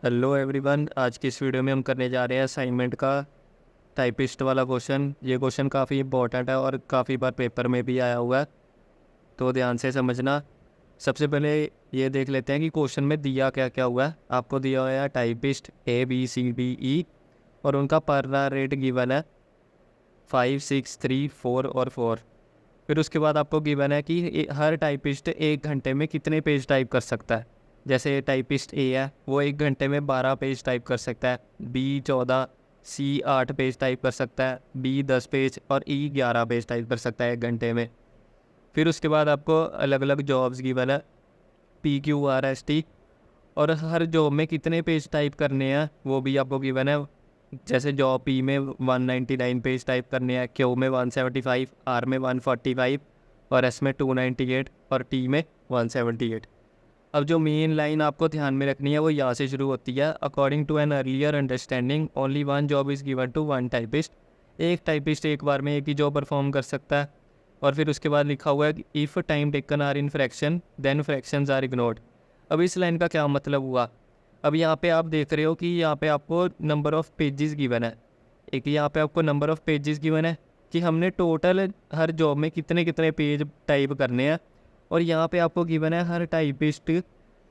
Hello everyone, आज की इस वीडियो में हम करने जा रहे हैं असाइनमेंट का टाइपिस्ट वाला क्वेश्चन। ये क्वेश्चन काफ़ी इंपॉर्टेंट है और काफ़ी बार पेपर में भी आया हुआ है, तो ध्यान से समझना। सबसे पहले ये देख लेते हैं कि क्वेश्चन में दिया क्या क्या हुआ है। आपको दिया हुआ है टाइपिस्ट ABCDE और उनका पर रेट गिवन है 5, 6, 3, 4 और 4। फिर उसके बाद आपको गिवन है कि हर टाइपिस्ट 1 घंटे में कितने पेज टाइप कर सकता है। जैसे टाइपिस्ट A है, वो 1 घंटे में 12 पेज टाइप कर सकता है, B 14, C 8 पेज टाइप कर सकता है, B 10 पेज और E 11 पेज टाइप कर सकता है 1 घंटे में। फिर उसके बाद आपको अलग अलग जॉब्स गिवन है PQRST, और हर जॉब में कितने पेज टाइप करने हैं वो भी आपको गिवन है। जैसे जॉब P में 199 पेज टाइप करने हैं, Q में 175, R में 145 और S में 298 और T में 178। अब जो मेन लाइन आपको ध्यान में रखनी है वो यहाँ से शुरू होती है। According to an earlier understanding only one job is given to one typist. एक टाइपिस्ट एक बार में एक ही जॉब परफॉर्म कर सकता है। और फिर उसके बाद लिखा हुआ है कि if time taken are in fraction then fractions are ignored. अब इस लाइन का क्या मतलब हुआ? अब यहाँ पे आप देख रहे हो कि यहाँ पे आपको नंबर ऑफ़ पेजेस गिवन है। एक यहाँ पे आपको नंबर ऑफ़ पेजेस गिवन है कि हमने टोटल हर जॉब में कितने कितने पेज टाइप करने हैं, और यहाँ पे आपको गिवन है हर टाइपिस्ट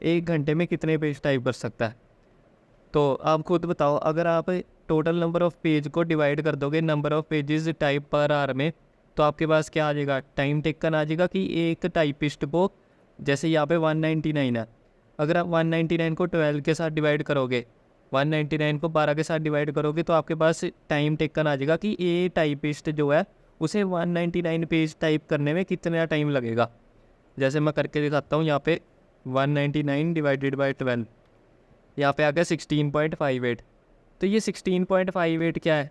1 घंटे में कितने पेज टाइप कर सकता है। तो आप खुद बताओ, अगर आप टोटल नंबर ऑफ़ पेज को डिवाइड कर दोगे number of pages type per hour में, तो आपके पास क्या आ जाएगा? टाइम टेकन आ जाएगा कि एक टाइपिस्ट को, जैसे यहाँ पे 199 है, अगर आप 199 को 12 के साथ डिवाइड करोगे, 199 को 12 के साथ डिवाइड करोगे, तो आपके पास टाइम टेकन आ जाएगा कि ए टाइपिस्ट जो है उसे 199 पेज टाइप करने में कितना टाइम लगेगा। जैसे मैं करके दिखाता हूँ। यहाँ पे 199 डिवाइडेड बाई 12, यहाँ पे आ गया 16.58। तो ये 16.58 क्या है?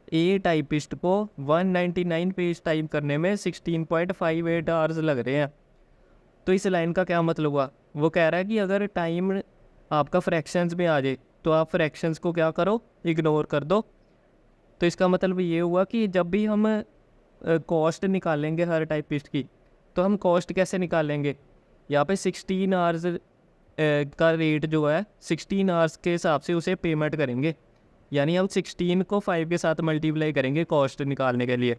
ए टाइपिस्ट को 199 पेज टाइप करने में 16.58 आवर्स लग रहे हैं। तो इस लाइन का क्या मतलब हुआ? वो कह रहा है कि अगर टाइम आपका फ्रैक्शंस में आ जाए तो आप फ्रैक्शंस को क्या करो? इग्नोर कर दो। तो इसका मतलब ये हुआ कि जब भी हम कॉस्ट निकालेंगे हर टाइपिस्ट की, तो हम कॉस्ट कैसे निकालेंगे? यहाँ पे 16 आवर्स का रेट जो है 16 आवर्स के हिसाब से उसे पेमेंट करेंगे। यानी हम 16 को 5 के साथ मल्टीप्लाई करेंगे कॉस्ट निकालने के लिए।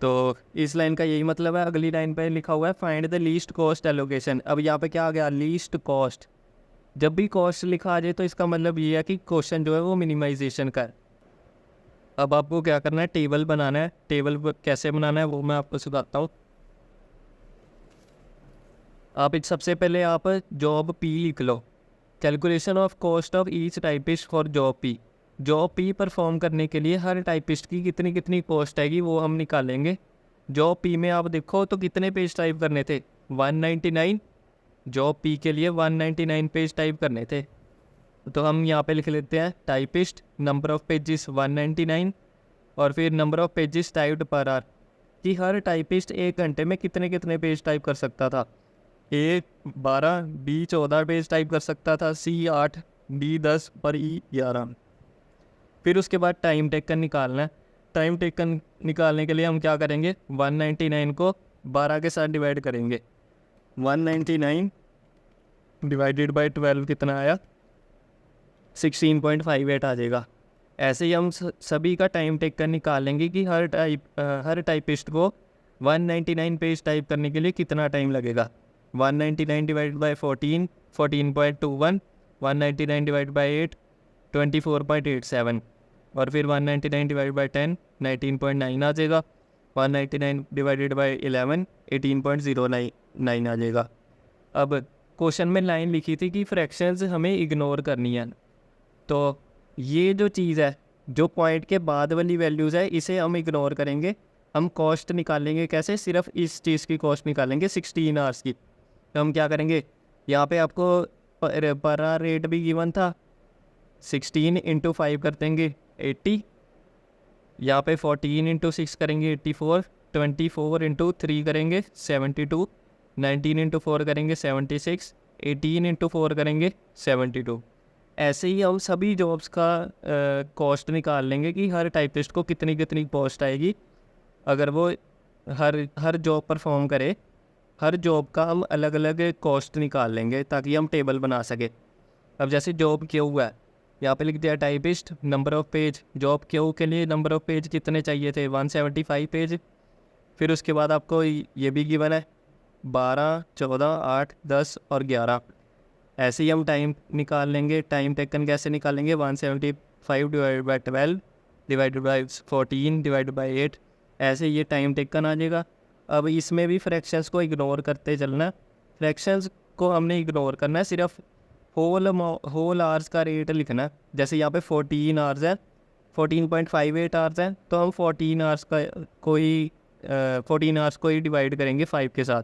तो इस लाइन का यही मतलब है। अगली लाइन पे लिखा हुआ है find the least cost allocation. अब यहाँ पे क्या आ गया? Least cost. जब भी कॉस्ट लिखा आ जाए तो इसका मतलब ये है कि क्वेश्चन जो है वो मिनिमाइजेशन का है। अब आपको क्या करना है? टेबल बनाना है। टेबल कैसे बनाना है वो मैं आपको सिखाता हूँ। आप सबसे पहले आप जॉब P लिख लो। Calculation of cost of each typist for job P। Job P perform करने के लिए हर टाइपिस्ट की कितनी कितनी कॉस्ट आएगी वो हम निकालेंगे। जॉब P में आप देखो तो कितने पेज टाइप करने थे? 199। जॉब P के लिए 199 पेज टाइप करने थे। तो हम यहाँ पे लिख लेते हैं टाइपिस्ट नंबर ऑफ़ पेजेस 199 और फिर number of pages typed per hour, कि हर टाइपिस्ट 1 घंटे में कितने कितने पेज टाइप कर सकता था। A 12, B 14 पेज टाइप कर सकता था, C 8, D 10 और E 11। फिर उसके बाद टाइम टेकन निकालना है। टाइम टेकन निकालने के लिए हम क्या करेंगे? 199 को 12 के साथ डिवाइड करेंगे। 199 डिवाइडेड बाई 12 कितना आया? 16.58 आ जाएगा। ऐसे ही हम सभी का टाइम टेकन निकालेंगे कि हर टाइपिस्ट को 199 पेज टाइप करने के लिए कितना टाइम लगेगा। 199 डिवाइड बाई 14, 14.21, 199 डिवाइड बाई 8, 24.87 और फिर 199 डिवाइड बाई 10, 19.9 आ जाएगा। 199 डिवाइडेड बाई 11, 18.09 आ जाएगा। अब क्वेश्चन में लाइन लिखी थी कि फ्रैक्शंस हमें इग्नोर करनी है। तो ये जो चीज़ है, जो पॉइंट के बाद वाली वैल्यूज़ है, इसे हम इग्नोर करेंगे। हम कॉस्ट निकालेंगे कैसे? सिर्फ इस चीज़ की कॉस्ट निकालेंगे 16 आवर्स की। तो हम क्या करेंगे? यहाँ पे आपको पर आवर रेट भी गिवन था। 16 इंटू 5 कर देंगे 80। यहाँ पे 14 इंटू 6 करेंगे 84, 24 इंटू 3 करेंगे 72, 19 इंटू 4 करेंगे 76, 18 इंटू 4 करेंगे 72। ऐसे ही हम सभी जॉब्स का कॉस्ट निकाल लेंगे कि हर टाइपिस्ट को कितनी कितनी कॉस्ट आएगी अगर वो हर जॉब परफॉर्म करे। हर जॉब का हम अलग अलग कॉस्ट निकाल लेंगे ताकि हम टेबल बना सके। अब जैसे जॉब क्यू है, यहाँ पे लिख दिया typist number of page, job queue के लिए नंबर ऑफ़ पेज कितने चाहिए थे, 175 पेज। फिर उसके बाद आपको ये भी गिवन है 12, 14, 8, 10 और 11। ऐसे ही हम टाइम निकाल लेंगे। टाइम टेकन कैसे निकालेंगे, 175 divide by 12 divided by 14 divided by 8, ऐसे ये टाइम टेकन आ जाएगा। अब इसमें भी फ्रैक्शंस को इग्नोर करते चलना है। फ्रैक्शंस को हमने इग्नोर करना है, सिर्फ होल आवर्स का रेट लिखना है। जैसे यहाँ पे 14 आवर्स है, 14.58 आवर्स है, तो हम 14 आवर्स का कोई 14 आवर्स को ही डिवाइड करेंगे 5 के साथ।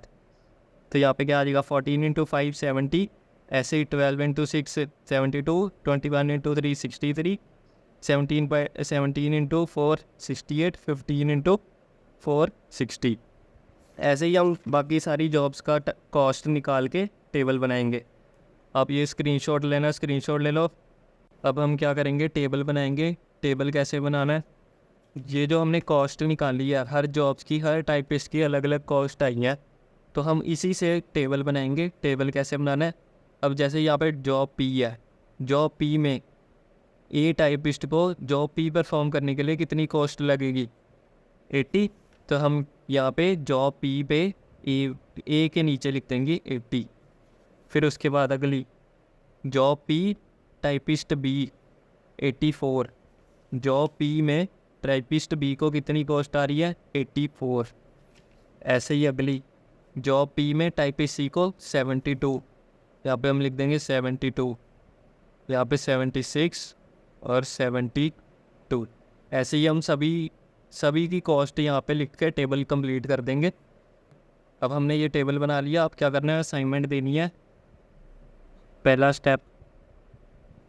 तो यहाँ पे क्या आ जाएगा, 14 इंटू 5 70, ऐसे ही 12 इंटू 6 72, 21 इंटू 3 63, 17 इंटू 4 68, 15 इंटू 4 60। ऐसे ही हम बाकी सारी जॉब्स का कॉस्ट निकाल के टेबल बनाएंगे। आप ये स्क्रीनशॉट लेना, स्क्रीनशॉट ले लो। अब हम क्या करेंगे, टेबल बनाएंगे। टेबल कैसे बनाना है, ये जो हमने कॉस्ट निकाली है, हर जॉब्स की, हर टाइपिस्ट की अलग अलग कॉस्ट आई है, तो हम इसी से टेबल बनाएंगे। टेबल कैसे बनाना है, अब जैसे यहाँ पे जॉब पी है, जॉब पी में ए टाइपिस्ट को जॉब पी परफॉर्म करने के लिए कितनी कॉस्ट लगेगी, 80। तो हम यहाँ पे जॉब पी पे ए के नीचे लिख देंगे 80। फिर उसके बाद अगली job P typist B 84, job P में टाइपिस्ट बी को कितनी कॉस्ट आ रही है, 84। ऐसे ही अगली जॉब पी में टाइपिस्ट सी को 72, यहाँ पे हम लिख देंगे 72, यहाँ पे 76 और 72। ऐसे ही हम सभी की कॉस्ट यहाँ पे लिख के टेबल कंप्लीट कर देंगे। अब हमने ये टेबल बना लिया। अब क्या करना है, असाइनमेंट देनी है। पहला step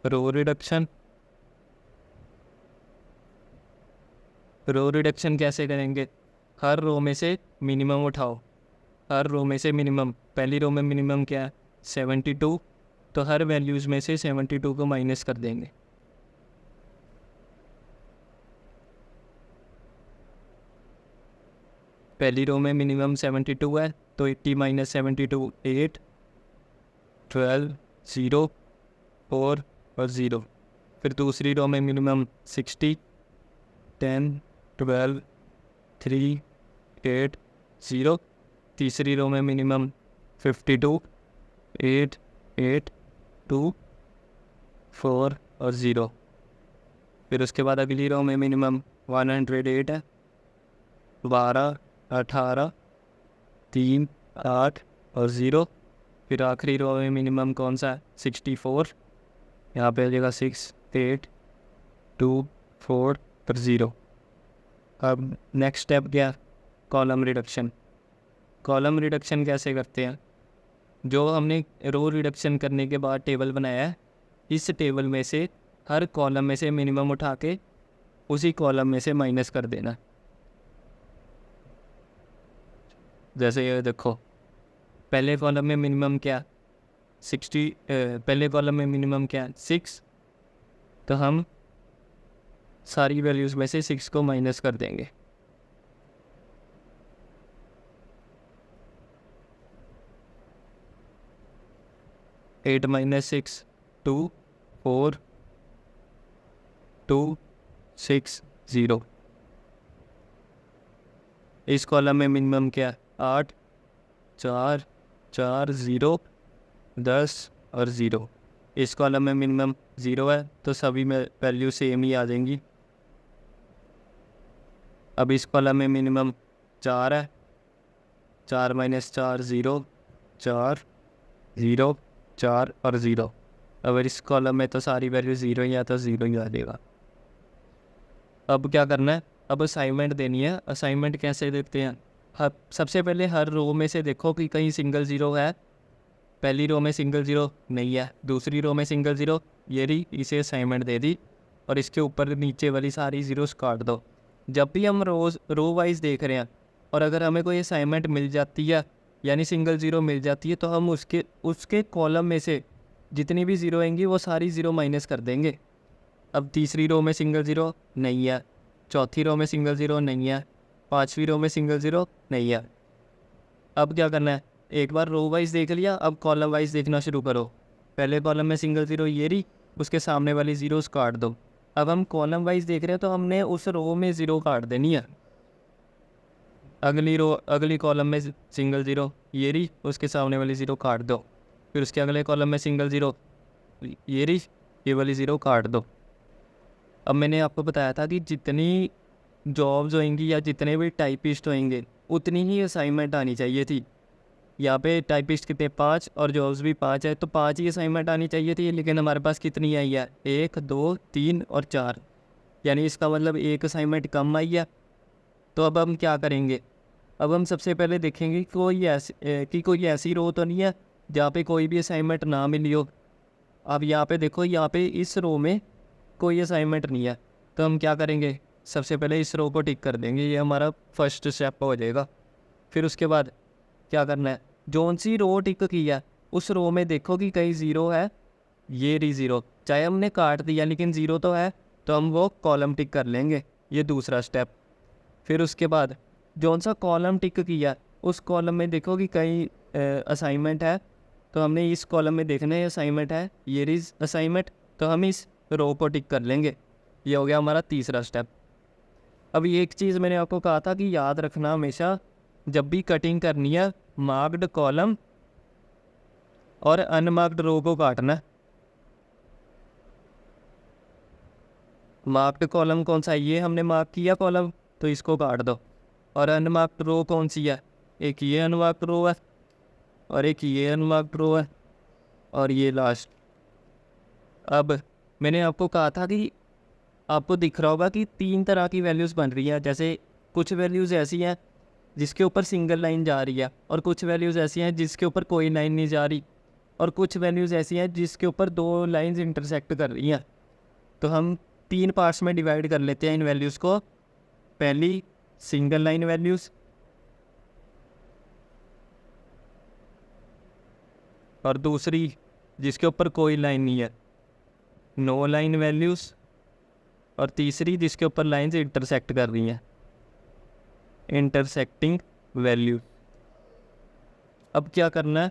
row reduction. Row reduction कैसे करेंगे, हर रो में से मिनिमम उठाओ, हर रो में से मिनिमम। पहली रो में मिनिमम क्या है, 72, तो हर वैल्यूज़ में से 72 को माइनस कर देंगे। पहली रो में मिनिमम 72 है, तो 80 माइनस 72 8, 12 0 4 और 0। फिर दूसरी रो में मिनिमम 60 10 12 3 8 0। तीसरी रो में मिनिमम 52 8 8 2 4 और 0। फिर उसके बाद अगली रो में मिनिमम 108 है, 12 18 3 8 और 0। फिर आखिरी रो में मिनिमम कौन सा है, 64, यहाँ पे आ जाएगा 6 8 2 4 और 0। अब नेक्स्ट स्टेप क्या, कॉलम रिडक्शन। कॉलम रिडक्शन कैसे करते हैं, जो हमने रो रिडक्शन करने के बाद टेबल बनाया है, इस टेबल में से हर कॉलम में से मिनिमम उठा के उसी कॉलम में से माइनस कर देना। जैसे ये देखो, पहले कॉलम में मिनिमम क्या 60, पहले कॉलम में मिनिमम क्या 6, तो हम सारी वैल्यूज़ में से 6 को माइनस कर देंगे। Eight minus 6 2 4 2 6 0। इस कॉलम में मिनिमम क्या 8 4 4 0 10 और 0। इस कॉलम में मिनिमम 0 है, तो सभी में वैल्यू सेम ही आ जाएंगी। अब इस कॉलम में मिनिमम 4 है, 4 माइनस 4 0 4 0 4 और 0। अगर इस कॉलम में तो सारी वैल्यू 0 ही है, तो 0 ही आ जाएगा। अब क्या करना है, अब असाइनमेंट देनी है। असाइनमेंट कैसे देते हैं, सबसे पहले हर रो में से देखो कि कहीं सिंगल ज़ीरो है। पहली रो में सिंगल ज़ीरो नहीं है, दूसरी रो में सिंगल ज़ीरो, ये रही, इसे असाइनमेंट दे दी, और इसके ऊपर नीचे वाली सारी ज़ीरोस काट दो। जब भी हम रो वाइज देख रहे हैं और अगर हमें कोई असाइनमेंट मिल जाती है, यानी सिंगल ज़ीरो मिल जाती है, तो हम उसके कॉलम में से जितनी भी ज़ीरो आएंगी वो सारी ज़ीरो माइनस कर देंगे। अब तीसरी रो में सिंगल ज़ीरो नहीं है, चौथी रो में सिंगल ज़ीरो नहीं है, पांचवी रो में सिंगल ज़ीरो नहीं है। अब क्या करना है, एक बार रो वाइज देख लिया, अब कॉलम वाइज देखना शुरू करो। पहले कॉलम में सिंगल ज़ीरो ये रही, उसके सामने वाली ज़ीरोस काट दो। अब हम कॉलम वाइज देख रहे हैं तो हमने उस रो में ज़ीरो काट देनी है। अगली कॉलम में सिंगल ज़ीरो ये रही, उसके सामने वाली ज़ीरो काट दो। फिर उसके अगले कॉलम में सिंगल ज़ीरो ये रही, ये वाली ज़ीरो काट दो। अब मैंने आपको बताया था कि जितनी जॉब्स होंगी या जितने भी टाइपिस्ट होंगे उतनी ही असाइनमेंट आनी चाहिए थी। यहाँ पे टाइपिस्ट कितने 5 और जॉब्स भी 5 है, तो 5 ही असाइनमेंट आनी चाहिए थी, लेकिन हमारे पास कितनी आई है 1 2 3 और 4, यानी इसका मतलब एक असाइनमेंट कम आई है। तो अब हम क्या करेंगे, अब हम सबसे पहले देखेंगे कि कोई ऐसी रो तो नहीं है जहाँ पे कोई भी असाइनमेंट ना मिली हो। अब यहाँ पे देखो, यहाँ पे इस रो में कोई असाइनमेंट नहीं है, तो हम क्या करेंगे, सबसे पहले इस रो को टिक कर देंगे, ये हमारा फर्स्ट स्टेप हो जाएगा। फिर उसके बाद क्या करना है, जोन सी रो टिक की है उस रो में देखो कि कहीं ज़ीरो है, ये रही ज़ीरो, चाहे हमने काट दिया लेकिन ज़ीरो तो है, तो हम वो कॉलम टिक कर लेंगे, ये दूसरा स्टेप। फिर उसके बाद जोन सा कॉलम टिक किया उस कॉलम में देखो कि कहीं असाइनमेंट है, तो हमने इस कॉलम में देखना है असाइनमेंट है, ये रही असाइनमेंट, तो हम इस रो को टिक कर लेंगे। ये हो गया हमारा तीसरा स्टेप। अब ये एक चीज़ मैंने आपको कहा था कि याद रखना हमेशा, जब भी कटिंग करनी है मार्क्ड कॉलम और अनमार्क्ड रो को काटना है। मार्क्ड कॉलम कौन सा है, ये हमने मार्क किया कॉलम, तो इसको काट दो। और अनमार्क्ड रो कौन सी है, एक ये अनमार्क्ड रो है और एक ये अनमार्क्ड रो है और ये लास्ट। अब मैंने आपको कहा था कि आपको दिख रहा होगा कि 3 तरह की वैल्यूज़ बन रही हैं, जैसे कुछ वैल्यूज़ ऐसी हैं जिसके ऊपर सिंगल लाइन जा रही है, और कुछ वैल्यूज़ ऐसी हैं जिसके ऊपर कोई लाइन नहीं जा रही, और कुछ वैल्यूज़ ऐसी हैं जिसके ऊपर 2 लाइंस इंटरसेक्ट कर रही हैं। तो हम 3 पार्ट्स में डिवाइड कर लेते हैं इन वैल्यूज़ को। पहली सिंगल लाइन वैल्यूज़, और दूसरी जिसके ऊपर कोई लाइन नहीं है, नो लाइन वैल्यूज़, और तीसरी जिसके ऊपर लाइंस इंटरसेक्ट कर रही हैं, इंटरसेक्टिंग वैल्यू। अब क्या करना है,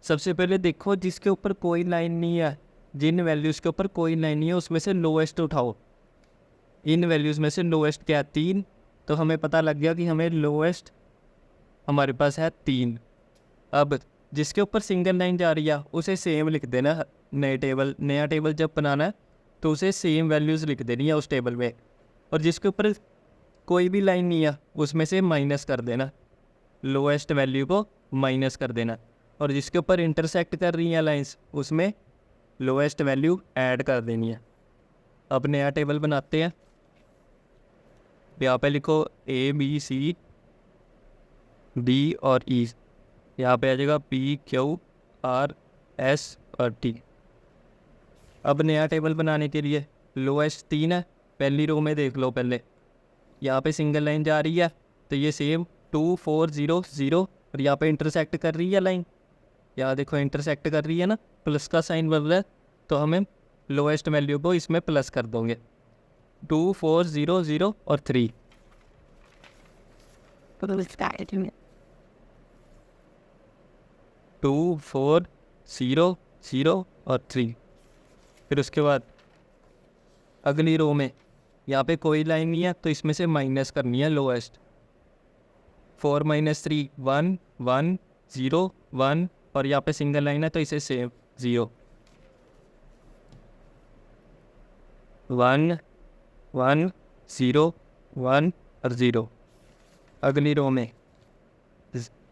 सबसे पहले देखो जिसके ऊपर कोई लाइन नहीं है, जिन वैल्यूज़ के ऊपर कोई लाइन नहीं है उसमें से लोएस्ट उठाओ। इन वैल्यूज़ में से लोएस्ट क्या है 3, तो हमें पता लग गया कि हमें लोएस्ट हमारे पास है 3। अब जिसके ऊपर सिंगल लाइन जा रही है उसे सेम लिख देना, नया टेबल जब बनाना है तो उसे सेम वैल्यूज़ लिख देनी है उस टेबल में, और जिसके ऊपर कोई भी लाइन नहीं है उसमें से माइनस कर देना, लोएस्ट वैल्यू को माइनस कर देना, और जिसके ऊपर इंटरसेक्ट कर रही हैं लाइंस उसमें लोएस्ट वैल्यू ऐड कर देनी है। अब नया टेबल बनाते हैं, यहाँ पे लिखो A B C D और E, यहाँ पे आ जाएगा P Q R S और T। अब नया टेबल बनाने के लिए लोएस्ट 3 है, पहली रो में देख लो, पहले यहाँ पे सिंगल लाइन जा रही है तो ये सेम 2 4 0 0, और यहाँ पे इंटरसेक्ट कर रही है लाइन, यहाँ देखो इंटरसेक्ट कर रही है ना, प्लस का साइन बन रहा है, तो हमें लोएस्ट वैल्यू को इसमें प्लस कर दोगे, 2 4 0 0 और 3। 2 4 0 0 और 3। फिर उसके बाद अगली रो में यहाँ पे कोई लाइन नहीं है तो इसमें से माइनस करनी है लोएस्ट, 4 - 3 1 1 0 1, और यहाँ पे सिंगल लाइन है तो इसे सेम 0 1 1 0 1 और 0। अगली रो में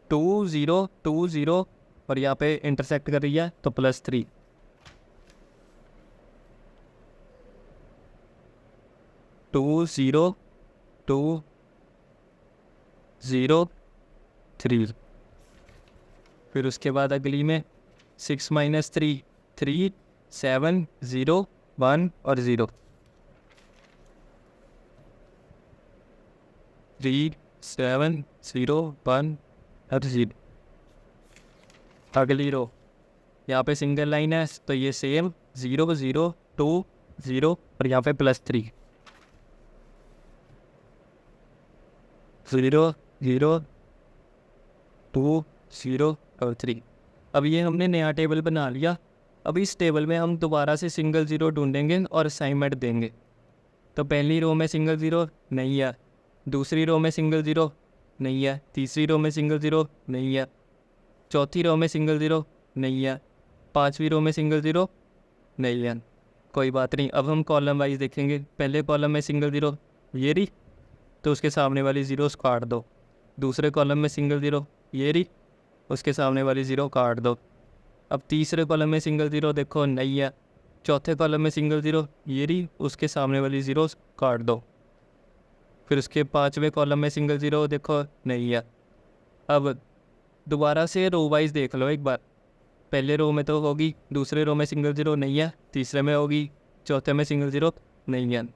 2 0 2 0, और यहाँ पे इंटरसेक्ट कर रही है तो +3, 2 0 2 0 3। फिर उसके बाद अगली में 6 - 3 3 7 0 1 और 0, 3 7 0 1 और 0। अगली रो यहाँ पे सिंगल लाइन है तो ये सेम 0 0 2 0, और यहाँ पे +3, 0 0 2 0 और 3। अब ये हमने नया टेबल बना लिया, अब इस टेबल में हम दोबारा से सिंगल ज़ीरो ढूंढेंगे और असाइनमेंट देंगे। तो पहली रो में सिंगल ज़ीरो नहीं है, दूसरी रो में सिंगल ज़ीरो नहीं है, तीसरी रो में सिंगल ज़ीरो नहीं है, चौथी रो में सिंगल ज़ीरो नहीं है, पांचवी रो में सिंगल ज़ीरो नहीं है। कोई बात नहीं, अब हम कॉलम वाइज देखेंगे। पहले कॉलम में सिंगल ज़ीरो ये रही, तो उसके सामने वाली ज़ीरोस काट दो। दूसरे कॉलम में सिंगल ज़ीरो ये रही, उसके सामने वाली ज़ीरो काट दो। अब तीसरे कॉलम में सिंगल ज़ीरो देखो नहीं है, चौथे कॉलम में सिंगल ज़ीरो ये रही, उसके सामने वाली ज़ीरोस काट दो। फिर उसके पांचवें कॉलम में सिंगल ज़ीरो देखो नहीं है। अब दोबारा से रो वाइज देख लो एक बार। पहले रो में तो होगी, दूसरे रो में सिंगल ज़ीरो नहीं है, तीसरे में होगी, चौथे में सिंगल ज़ीरो नहीं है।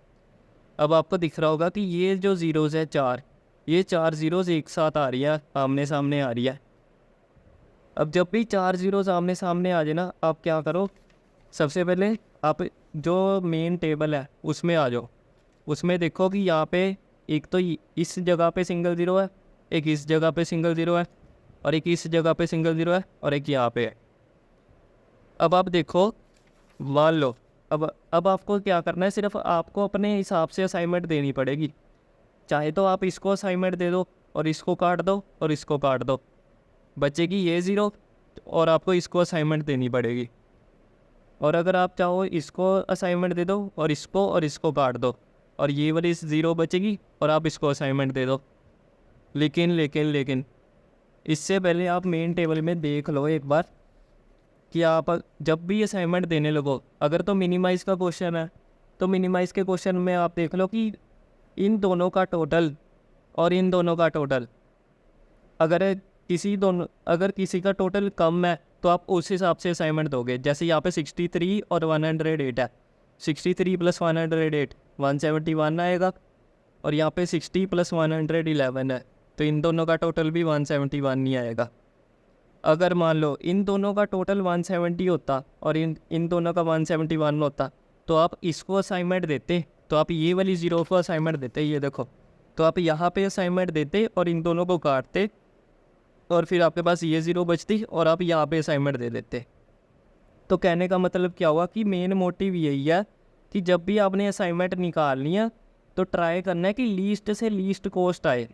अब आपको दिख रहा होगा कि ये जो ज़ीरोज़ है चार, ये चार ज़ीरोज़ एक साथ आ रही है, आमने सामने आ रही है। अब जब भी चार ज़ीरोज़ आमने सामने आ जाए ना, आप क्या करो, सबसे पहले आप जो मेन टेबल है उसमें आ जाओ। उसमें देखो कि यहाँ पे एक तो इस जगह पे सिंगल ज़ीरो है, एक इस जगह पे सिंगल ज़ीरो है, और एक इस जगह पे सिंगल ज़ीरो है, और एक यहाँ पे है। अब आप देखो, मान लो अब आपको क्या करना है, सिर्फ आपको अपने हिसाब से असाइनमेंट देनी पड़ेगी। चाहे तो आप इसको असाइनमेंट दे दो और इसको काट दो और इसको काट दो, बचेगी ये ज़ीरो, और आपको इसको असाइनमेंट देनी पड़ेगी। और अगर आप चाहो इसको असाइनमेंट दे दो और इसको काट दो, और ये वाली ज़ीरो बचेगी और आप इसको असाइनमेंट दे दो। लेकिन लेकिन लेकिन इससे पहले आप मेन टेबल में देख लो एक बार कि आप जब भी असाइनमेंट देने लगो, अगर तो मिनिमाइज़ का क्वेश्चन है तो मिनिमाइज़ के क्वेश्चन में आप देख लो कि इन दोनों का टोटल और इन दोनों का टोटल, अगर किसी का टोटल कम है तो आप उस हिसाब से असाइनमेंट दोगे। जैसे यहाँ पे 63 और 108 है, 63 + 108 171 आएगा, और यहाँ पे 60 + 111 है, तो इन दोनों का टोटल भी 171 नहीं आएगा। अगर मान लो इन दोनों का टोटल 170 होता और इन दोनों का 171 होता, तो आप इसको असाइनमेंट देते, तो आप ये वाली ज़ीरो को असाइनमेंट देते, ये देखो, तो आप यहाँ पे असाइनमेंट देते और इन दोनों को काटते, और फिर आपके पास ये ज़ीरो बचती और आप यहाँ पे असाइनमेंट दे देते। तो कहने का मतलब क्या हुआ कि मेन मोटिव यही है कि जब भी आपने असाइनमेंट निकालनी है तो ट्राई करना है कि लीस्ट से लीस्ट कॉस्ट आए।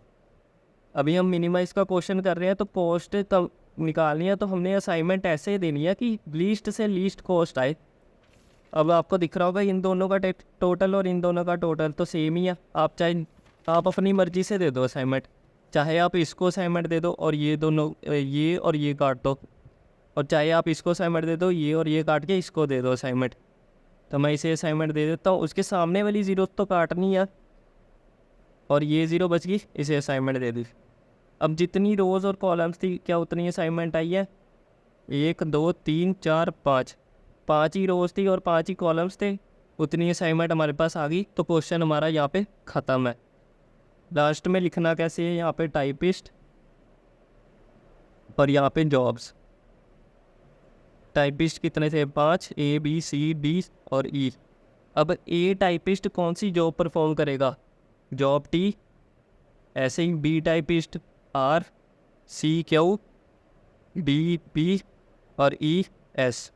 अभी हम मिनिमाइज़ का क्वेश्चन कर रहे हैं, तो कॉस्ट तब निकालनी है, तो हमने असाइनमेंट ऐसे ही देनी है कि लीस्ट से लीस्ट कॉस्ट आए। अब आपको दिख रहा होगा इन दोनों का टोटल और इन दोनों का टोटल तो सेम ही है। आप अपनी मर्ज़ी से दे दो असाइनमेंट, चाहे आप इसको असाइनमेंट दे दो और ये दोनों ये और ये काट दो, और चाहे आप इसको असाइनमेंट दे दो ये और ये काट के इसको दे दो असाइनमेंट। तो मैं इसे असाइनमेंट दे देता हूँ, उसके सामने वाली ज़ीरो तो काटनी है, और ये ज़ीरो बच गई, इसे असाइनमेंट दे दी। अब जितनी रोज़ और कॉलम्स थी क्या उतनी असाइनमेंट आई है, 1 2 3 4 5, 5 ही रोज़ थी और 5 ही कॉलम्स थे, उतनी असाइनमेंट हमारे पास आ गई। तो क्वेश्चन हमारा यहाँ पे ख़त्म है। लास्ट में लिखना कैसे है, यहाँ पे टाइपिस्ट और यहाँ पे जॉब्स। टाइपिस्ट कितने थे, 5, A B C D और E। अब ए टाइपिस्ट कौन सी जॉब परफॉर्म करेगा, जॉब T। ऐसे ही B typist R, C Q, D P और E S।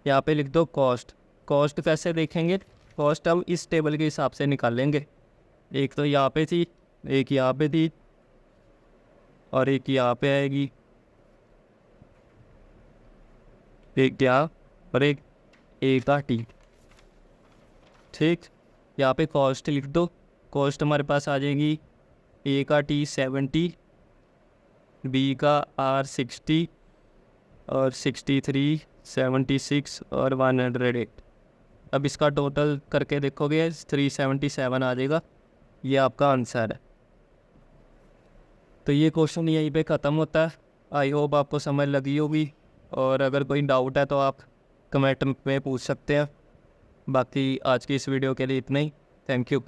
यहाँ पे लिख दो कॉस्ट। कॉस्ट कैसे देखेंगे, कॉस्ट हम इस टेबल के हिसाब से निकालेंगे। एक तो यहाँ पे थी, एक यहाँ पे थी, और एक यहाँ पे आएगी, एक यहाँ और एक का टी। ठीक, यहाँ पे कॉस्ट लिख दो। कॉस्ट हमारे पास आ जाएगी, ए का T 70, बी का R 60 और 63, 76 और 108। अब इसका टोटल करके देखोगे 377 आ जाएगा। ये आपका आंसर है। तो ये क्वेश्चन यहीं पे ख़त्म होता है। आई होप आपको समझ लगी होगी, और अगर कोई डाउट है तो आप कमेंट में पूछ सकते हैं। बाकी आज की इस वीडियो के लिए इतना ही। Thank you.